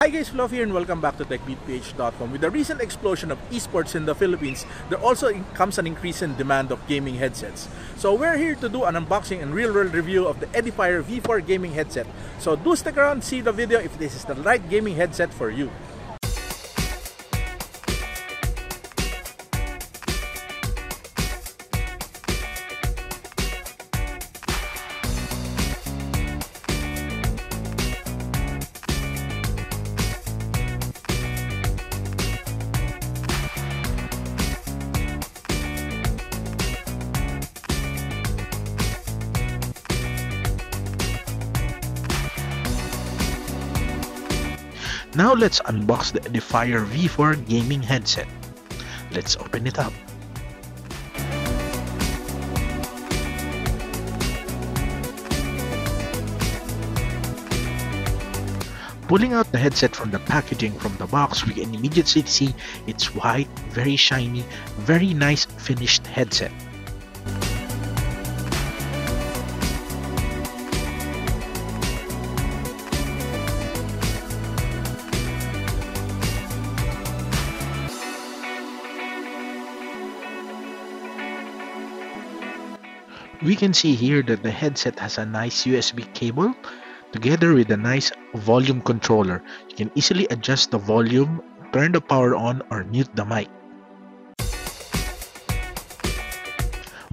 Hi guys, Fluff here and welcome back to techbeatph.com. With the recent explosion of eSports in the Philippines, there also comes an increase in demand of gaming headsets. So we're here to do an unboxing and real-world review of the Edifier V4 gaming headset. So do stick around, see the video if this is the right gaming headset for you. Now let's unbox the Edifier V4 gaming headset. Let's open it up. Pulling out the headset from the packaging from the box, we can immediately see it's white, very shiny, very nice finished headset. We can see here that the headset has a nice USB cable together with a nice volume controller. You can easily adjust the volume, turn the power on or mute the mic.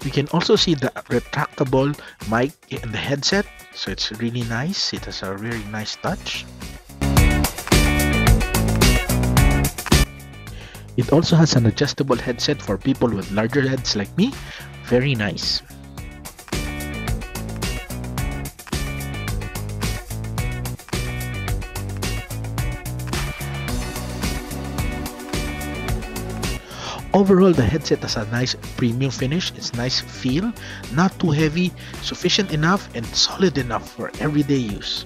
We can also see the retractable mic in the headset, so it's really nice. It has a very nice touch. It also has an adjustable headset for people with larger heads like me. Very nice. Overall, the headset has a nice premium finish. It's nice feel, not too heavy, sufficient enough and solid enough for everyday use.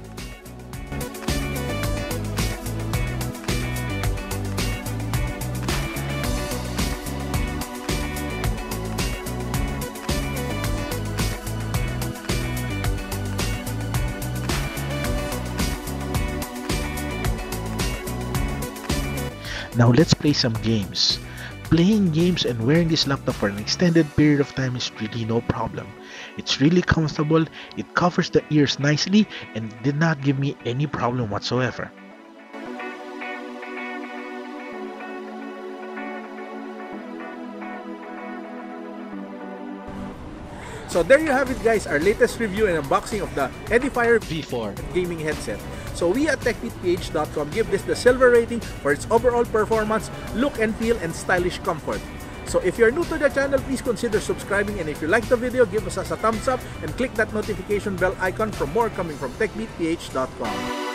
Now let's play some games. Playing games and wearing this laptop for an extended period of time is really no problem. It's really comfortable, it covers the ears nicely, and did not give me any problem whatsoever. So there you have it guys, our latest review and unboxing of the Edifier V4 gaming headset. So we at techbeatph.com give this the silver rating for its overall performance, look and feel, and stylish comfort. So if you're new to the channel, please consider subscribing, and if you like the video, give us a thumbs up and click that notification bell icon for more coming from techbeatph.com.